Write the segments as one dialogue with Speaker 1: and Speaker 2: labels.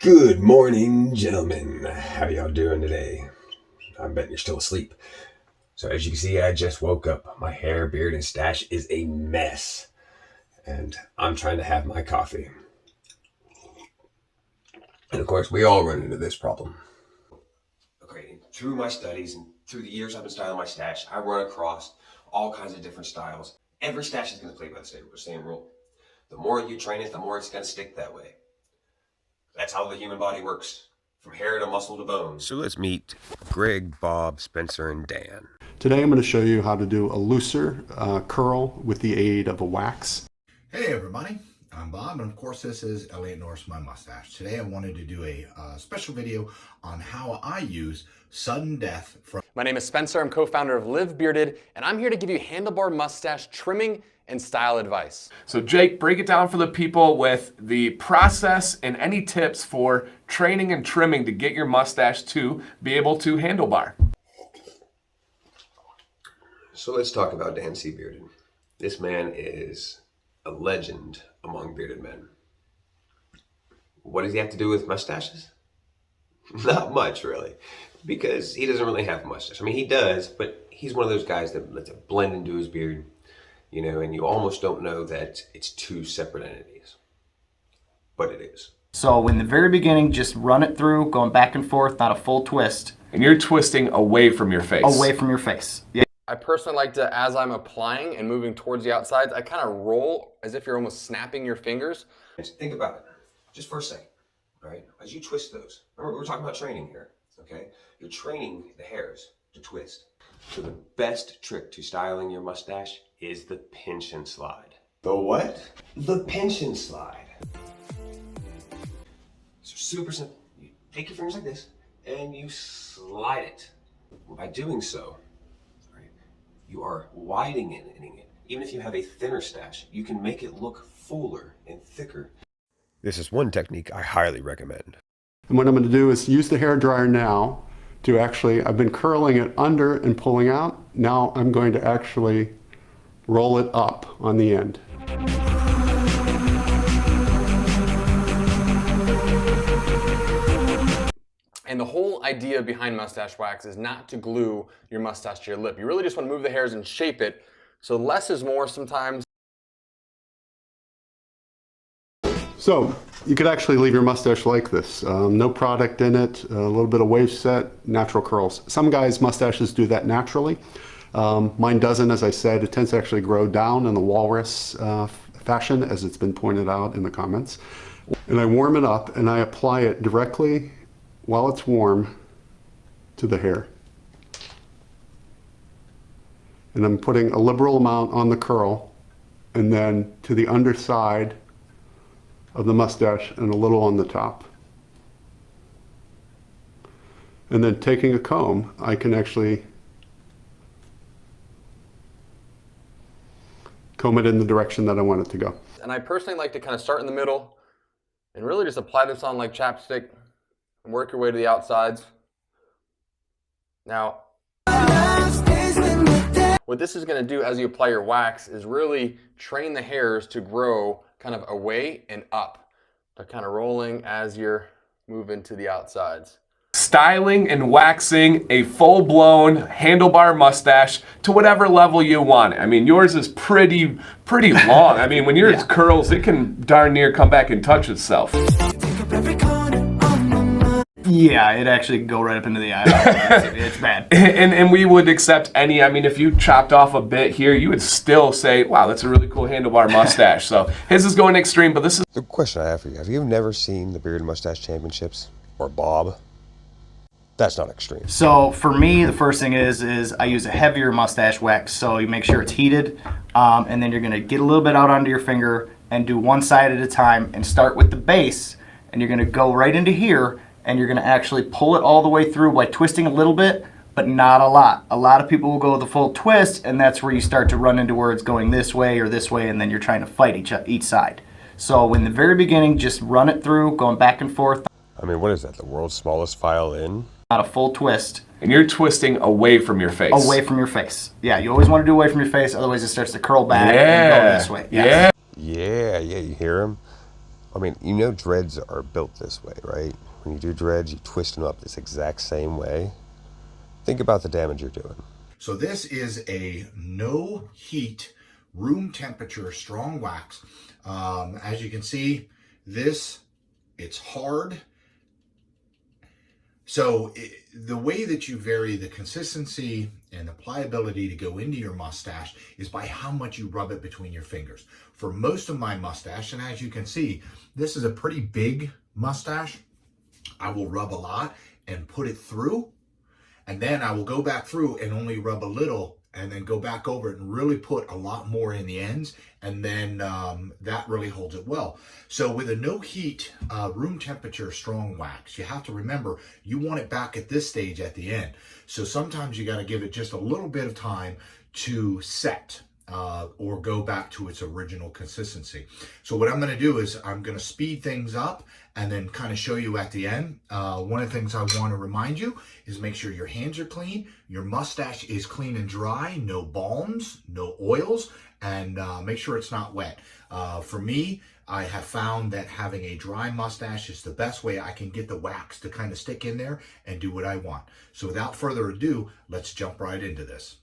Speaker 1: Good morning, gentlemen. How y'all doing today? I bet you're still asleep. So as you can see, I just woke up. My hair, beard, and stash is a mess. And I'm trying to have my coffee. And of course, we all run into this problem. Okay, through my studies and through the years I've been styling my stash, I run across all kinds of different styles. Every stash is going to play by the same rule. The more you train it, the more it's going to stick that way. That's how the human body works, from hair to muscle to bone. So let's meet Greg, Bob, Spencer, and Dan.
Speaker 2: Today I'm going to show you how to do a looser curl with the aid of a wax.
Speaker 3: Hey everybody, I'm Bob, and of course this is Elliot Norris, my mustache. Today I wanted to do a special video on how I use sudden death from...
Speaker 4: My name is Spencer, I'm co-founder of Live Bearded, and I'm here to give you handlebar mustache trimming and style advice.
Speaker 5: So Jake, break it down for the people with the process and any tips for training and trimming to get your mustache to be able to handlebar.
Speaker 1: So let's talk about Dan C. Bearded. This man is a legend among bearded men. What does he have to do with mustaches? Not much, really, because he doesn't really have a mustache. I mean, he does, but he's one of those guys that lets it blend into his beard, you know, and you almost don't know that it's two separate entities, but it is.
Speaker 6: So in the very beginning, just run it through, going back and forth, not a full twist.
Speaker 5: And you're twisting away from your face.
Speaker 6: Away from your face. Yeah.
Speaker 4: I personally like to, as I'm applying and moving towards the outsides, I kind of roll as if you're almost snapping your fingers.
Speaker 1: Think about it, just for a second, all right? As you twist those, remember we're talking about training here, okay? You're training the hairs to twist. So the best trick to styling your mustache is the pinch and slide. The what? The pinch and slide. So super simple. You take your fingers like this and you slide it. By doing so, right, you are widening it. Even if you have a thinner stash, you can make it look fuller and thicker. This is one technique I highly recommend.
Speaker 2: And what I'm going to do is use the hair dryer now to actually, I've been curling it under and pulling out. Now I'm going to actually roll it up on the end.
Speaker 4: And the whole idea behind mustache wax is not to glue your mustache to your lip. You really just want to move the hairs and shape it. So less is more sometimes.
Speaker 2: So you could actually leave your mustache like this. No product in it, a little bit of wave set, natural curls. Some guys' mustaches do that naturally. Mine doesn't, as I said. It tends to actually grow down in the walrus fashion, as it's been pointed out in the comments. And I warm it up and I apply it directly while it's warm to the hair. And I'm putting a liberal amount on the curl and then to the underside of the mustache and a little on the top. And then taking a comb, I can actually comb it in the direction that I want it to go.
Speaker 4: And I personally like to kind of start in the middle and really just apply this on like chapstick and work your way to the outsides. Now, what this is going to do as you apply your wax is really train the hairs to grow kind of away and up. They're kind of rolling as you're moving to the outsides.
Speaker 5: Styling and waxing a full-blown handlebar mustache to whatever level you want. I mean, yours is pretty long. I mean, when yours curls, it can darn near come back and touch itself.
Speaker 6: Yeah, it actually can go right up into the eye. It's bad.
Speaker 5: And we would accept any, I mean, if you chopped off a bit here, you would still say, wow, that's a really cool handlebar mustache. So his is going extreme, but this is...
Speaker 1: The question I have for you, have you never seen the Beard and Mustache Championships? Or Bob? That's not extreme.
Speaker 6: So for me, the first thing is I use a heavier mustache wax. So you make sure it's heated, and then you're going to get a little bit out onto your finger and do one side at a time and start with the base, and you're going to go right into here, and you're going to actually pull it all the way through by twisting a little bit, but not a lot. A lot of people will go with a full twist, and that's where you start to run into where it's going this way or this way, and then you're trying to fight each side. So in the very beginning, just run it through, going back and forth.
Speaker 1: I mean, what is that, the world's smallest violin?
Speaker 6: Not a full twist.
Speaker 5: And you're twisting away from your face.
Speaker 6: Away from your face. Yeah, you always want to do away from your face, otherwise it starts to curl back and go this way. Yes.
Speaker 1: Yeah, you hear him? I mean, you know dreads are built this way, right? When you do dreads, you twist them up this exact same way. Think about the damage you're doing.
Speaker 3: So this is a no heat, room temperature, strong wax. As you can see, it's hard. So the way that you vary the consistency and the pliability to go into your mustache is by how much you rub it between your fingers. For most of my mustache, and as you can see, this is a pretty big mustache, I will rub a lot and put it through, and then I will go back through and only rub a little and then go back over it and really put a lot more in the ends, and then that really holds it well. So with a no heat, room temperature strong wax, you have to remember you want it back at this stage at the end. So sometimes you got to give it just a little bit of time to set or go back to its original consistency. So what I'm going to do is I'm going to speed things up and then kind of show you at the end. One of the things I want to remind you is make sure your hands are clean, your mustache is clean and dry, no balms, no oils, and make sure it's not wet. For me, I have found that having a dry mustache is the best way I can get the wax to kind of stick in there and do what I want. So without further ado, let's jump right into this.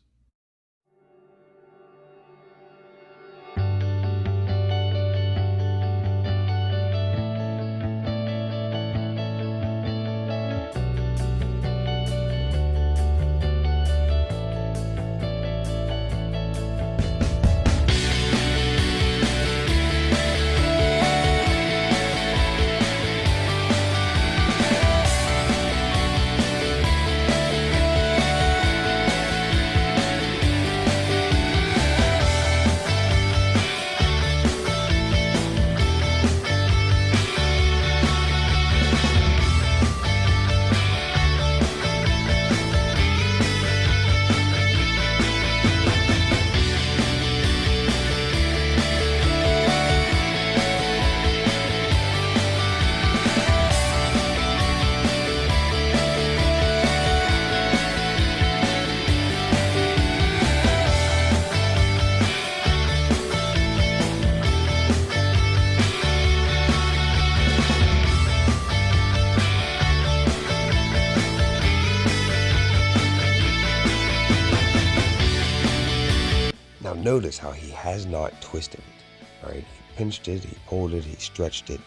Speaker 1: Now notice how he has not twisted it, all right? He pinched it, he pulled it, he stretched it.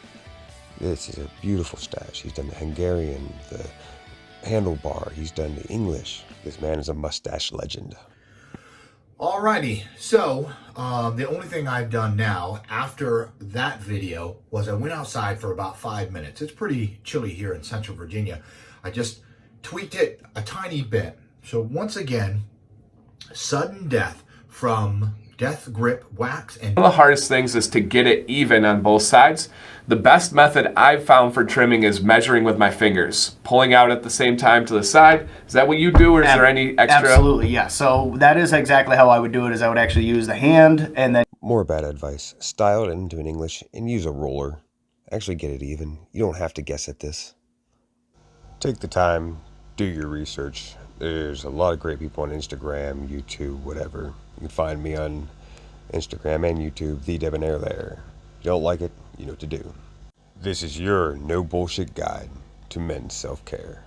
Speaker 1: This is a beautiful stash. He's done the Hungarian, the handlebar, he's done the English. This man is a mustache legend.
Speaker 3: Alrighty, so the only thing I've done now after that video was I went outside for about 5 minutes. It's pretty chilly here in Central Virginia. I just tweaked it a tiny bit. So once again, sudden death from death grip wax. And
Speaker 5: One of the hardest things is to get it even on both sides. The best method I've found for trimming is measuring with my fingers, pulling out at the same time to the side. Is that what you do, or is there any extra?
Speaker 6: Absolutely, yeah. So that is exactly how I would do it, is I would actually use the hand and then
Speaker 1: More bad advice. Style it into an English and use a roller. Actually get it even. You don't have to guess at this. Take the time, do your research. There's a lot of great people on Instagram, YouTube, whatever. You can find me on Instagram and YouTube, The Debonair there. If you don't like it, you know what to do. This is your no bullshit guide to men's self-care.